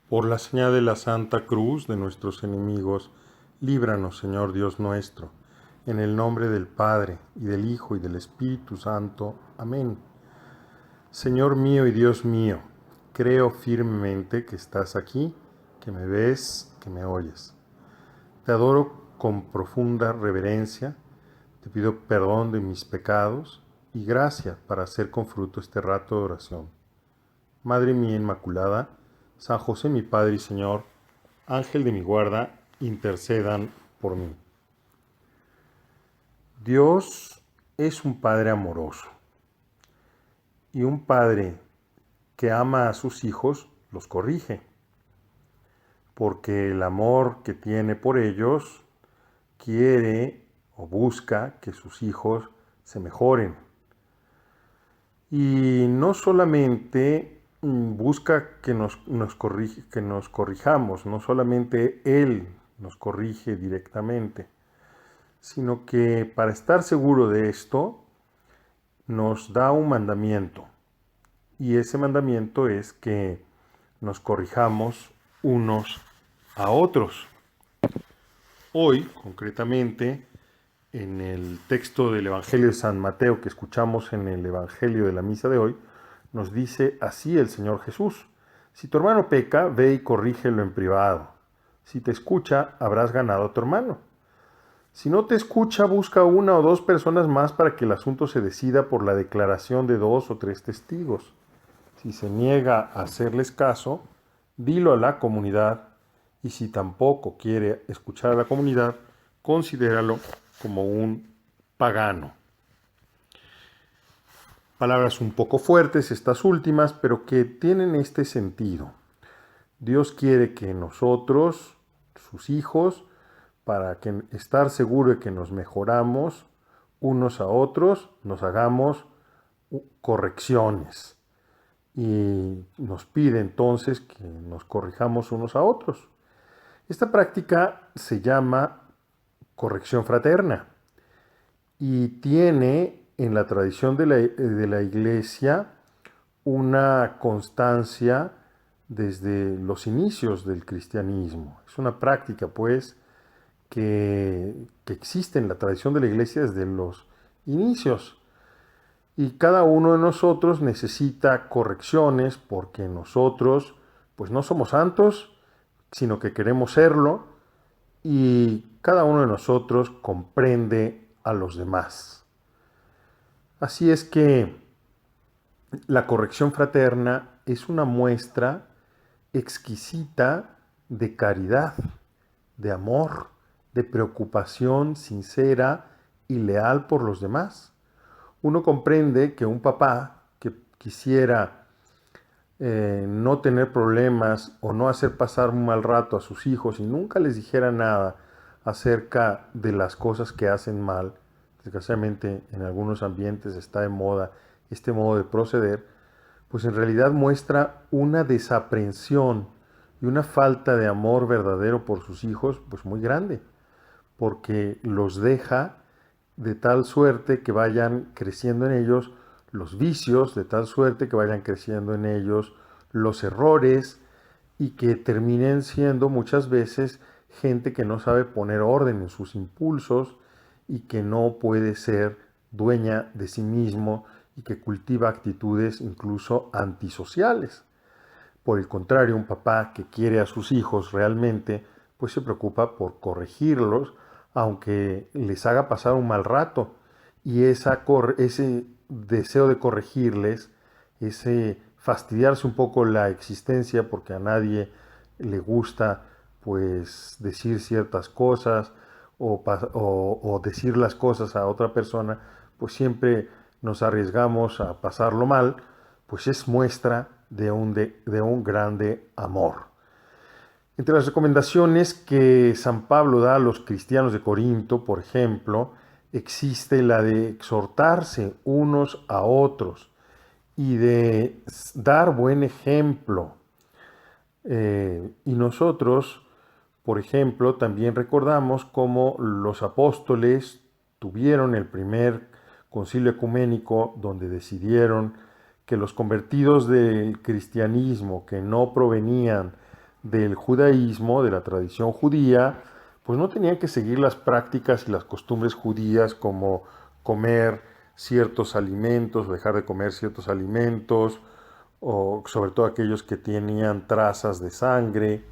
Por la señal de la Santa Cruz de nuestros enemigos, líbranos, Señor Dios nuestro, en el nombre del Padre, y del Hijo, y del Espíritu Santo. Amén. Señor mío y Dios mío, creo firmemente que estás aquí, que me ves, que me oyes. Te adoro con profunda reverencia, te pido perdón de mis pecados y gracia para hacer con fruto este rato de oración. Madre mía Inmaculada, San José mi Padre y Señor, Ángel de mi guarda, intercedan por mí. Dios es un Padre amoroso y un Padre que ama a sus hijos los corrige, porque el amor que tiene por ellos quiere o busca que sus hijos se mejoren. Y no solamente busca que nos corrijamos, no solamente Él nos corrige directamente, sino que para estar seguro de esto, nos da un mandamiento. Y ese mandamiento es que nos corrijamos unos a otros. Hoy, concretamente, en el texto del Evangelio de San Mateo que escuchamos en el Evangelio de la misa de hoy, nos dice así el Señor Jesús: si tu hermano peca, ve y corrígelo en privado. Si te escucha, habrás ganado a tu hermano. Si no te escucha, busca una o dos personas más para que el asunto se decida por la declaración de 2 o 3 testigos. Si se niega a hacerles caso, dilo a la comunidad, y si tampoco quiere escuchar a la comunidad, considéralo como un pagano. Palabras un poco fuertes estas últimas, pero que tienen este sentido. Dios quiere que nosotros, sus hijos, para que estar seguro de que nos mejoramos unos a otros, nos hagamos correcciones. Y nos pide entonces que nos corrijamos unos a otros. Esta práctica se llama corrección fraterna y tiene en la tradición de la Iglesia una constancia desde los inicios del cristianismo. Es una práctica, pues, que existe en la tradición de la Iglesia desde los inicios. Y cada uno de nosotros necesita correcciones porque nosotros, pues, no somos santos, sino que queremos serlo, y cada uno de nosotros comprende a los demás. Así es que la corrección fraterna es una muestra exquisita de caridad, de amor, de preocupación sincera y leal por los demás. Uno comprende que un papá que quisiera no tener problemas o no hacer pasar un mal rato a sus hijos y nunca les dijera nada acerca de las cosas que hacen mal, desgraciadamente en algunos ambientes está de moda este modo de proceder, pues en realidad muestra una desaprensión y una falta de amor verdadero por sus hijos, pues muy grande, porque los deja de tal suerte que vayan creciendo en ellos los vicios, de tal suerte que vayan creciendo en ellos los errores, y que terminen siendo muchas veces gente que no sabe poner orden en sus impulsos y que no puede ser dueña de sí mismo y que cultiva actitudes incluso antisociales. Por el contrario, un papá que quiere a sus hijos realmente, pues se preocupa por corregirlos, aunque les haga pasar un mal rato. Y ese deseo de corregirles, ese fastidiarse un poco la existencia, porque a nadie le gusta pues decir ciertas cosas o decir las cosas a otra persona, pues siempre nos arriesgamos a pasarlo mal, pues es muestra de un grande amor. Entre las recomendaciones que San Pablo da a los cristianos de Corinto, por ejemplo, existe la de exhortarse unos a otros y de dar buen ejemplo. Y nosotros, por ejemplo, también recordamos cómo los apóstoles tuvieron el primer concilio ecuménico donde decidieron que los convertidos del cristianismo que no provenían del judaísmo, de la tradición judía, pues no tenían que seguir las prácticas y las costumbres judías como comer ciertos alimentos o dejar de comer ciertos alimentos, o sobre todo aquellos que tenían trazas de sangre,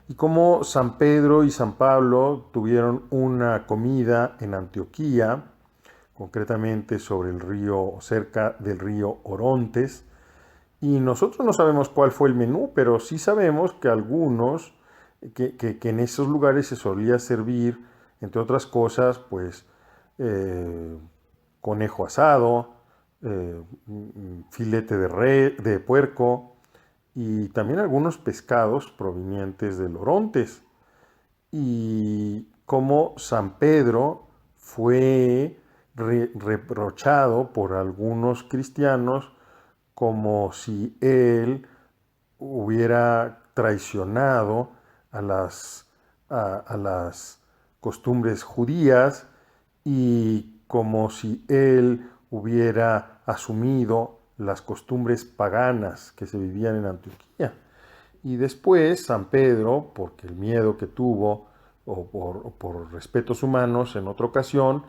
y como San Pedro y San Pablo tuvieron una comida en Antioquía, concretamente sobre el río, cerca del río Orontes, y nosotros no sabemos cuál fue el menú, pero sí sabemos que algunos, que en esos lugares se solía servir, entre otras cosas, pues eh, conejo asado, filete de puerco y también algunos pescados provenientes de Orontes. Y como San Pedro fue reprochado por algunos cristianos como si él hubiera traicionado a a las costumbres judías y como si él hubiera asumido las costumbres paganas que se vivían en Antioquía. Y después San Pedro, porque el miedo que tuvo o por respetos humanos en otra ocasión,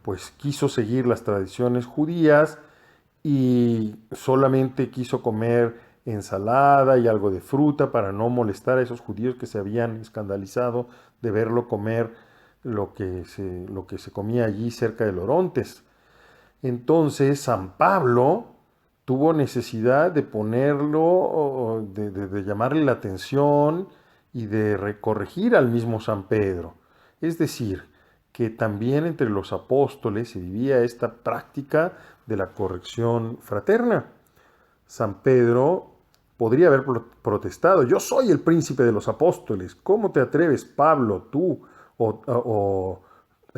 pues quiso seguir las tradiciones judías y solamente quiso comer ensalada y algo de fruta para no molestar a esos judíos que se habían escandalizado de verlo comer lo que se comía allí cerca de Orontes. Entonces San Pablo tuvo necesidad de ponerlo, de llamarle la atención y de corregir al mismo San Pedro. Es decir, que también entre los apóstoles se vivía esta práctica de la corrección fraterna. San Pedro podría haber protestado: yo soy el príncipe de los apóstoles, ¿cómo te atreves, Pablo, tú o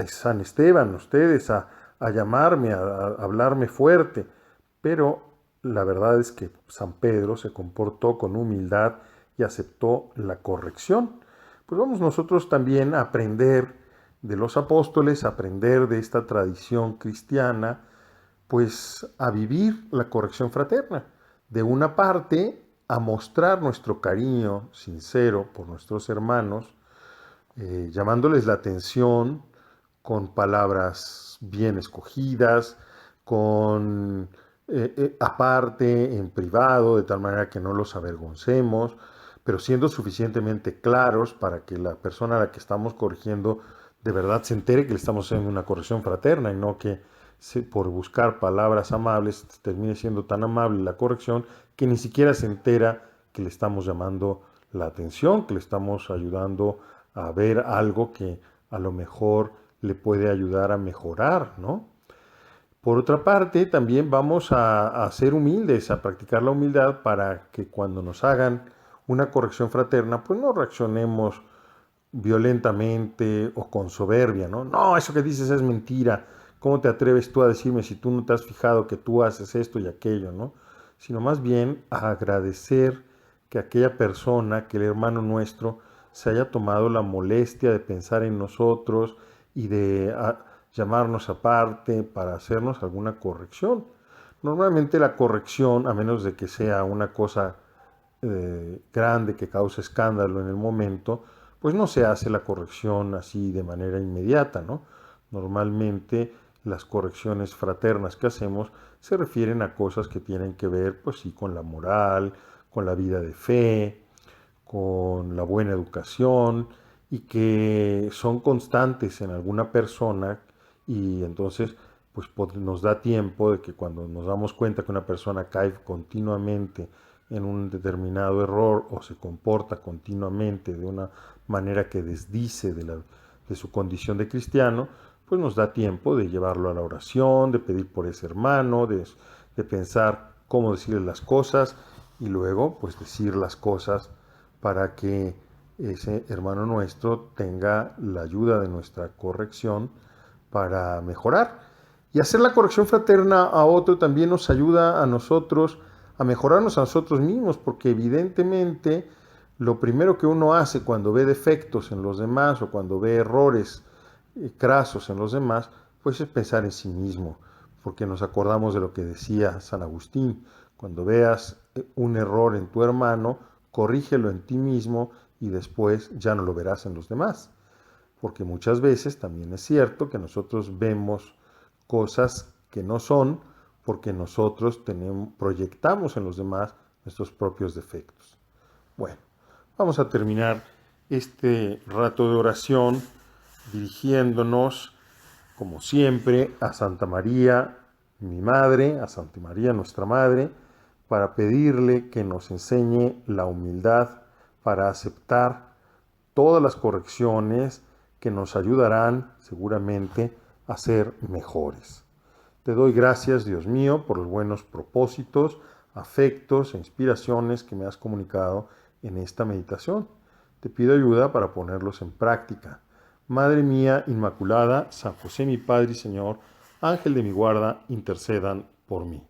San Esteban, ustedes, a llamarme, a hablarme fuerte? Pero la verdad es que San Pedro se comportó con humildad y aceptó la corrección. Pues vamos nosotros también a aprender de los apóstoles, a aprender de esta tradición cristiana, pues a vivir la corrección fraterna. De una parte, a mostrar nuestro cariño sincero por nuestros hermanos, llamándoles la atención con palabras bien escogidas, con aparte, en privado, de tal manera que no los avergoncemos, pero siendo suficientemente claros para que la persona a la que estamos corrigiendo de verdad se entere que le estamos haciendo una corrección fraterna y no que por buscar palabras amables termine siendo tan amable la corrección que ni siquiera se entera que le estamos llamando la atención, que le estamos ayudando a ver algo que a lo mejor le puede ayudar a mejorar, ¿no? Por otra parte, también vamos a ser humildes, a practicar la humildad para que cuando nos hagan una corrección fraterna, pues no reaccionemos violentamente o con soberbia, ¿no? No, eso que dices es mentira. ¿Cómo te atreves tú a decirme si tú no te has fijado que tú haces esto y aquello, ¿no? Sino más bien a agradecer que aquella persona, que el hermano nuestro, se haya tomado la molestia de pensar en nosotros y de llamarnos aparte para hacernos alguna corrección. Normalmente la corrección, a menos de que sea una cosa grande que cause escándalo en el momento, pues no se hace la corrección así de manera inmediata, ¿no? Normalmente las correcciones fraternas que hacemos se refieren a cosas que tienen que ver, pues sí, con la moral, con la vida de fe, con la buena educación y que son constantes en alguna persona y entonces pues nos da tiempo de que cuando nos damos cuenta que una persona cae continuamente en un determinado error o se comporta continuamente de una manera que desdice de su condición de cristiano, pues nos da tiempo de llevarlo a la oración, de pedir por ese hermano, de pensar cómo decirle las cosas y luego pues decir las cosas para que ese hermano nuestro tenga la ayuda de nuestra corrección para mejorar. Y hacer la corrección fraterna a otro también nos ayuda a nosotros a mejorarnos a nosotros mismos, porque evidentemente lo primero que uno hace cuando ve defectos en los demás o cuando ve errores crasos en los demás, pues es pensar en sí mismo, porque nos acordamos de lo que decía San Agustín: cuando veas un error en tu hermano, corrígelo en ti mismo y después ya no lo verás en los demás. Porque muchas veces también es cierto que nosotros vemos cosas que no son porque nosotros proyectamos en los demás nuestros propios defectos. Bueno, vamos a terminar este rato de oración dirigiéndonos, como siempre, a Santa María, mi madre, a Santa María, nuestra madre, para pedirle que nos enseñe la humildad para aceptar todas las correcciones que nos ayudarán seguramente a ser mejores. Te doy gracias, Dios mío, por los buenos propósitos, afectos e inspiraciones que me has comunicado en esta meditación. Te pido ayuda para ponerlos en práctica. Madre mía Inmaculada, San José mi Padre y Señor, Ángel de mi guarda, intercedan por mí.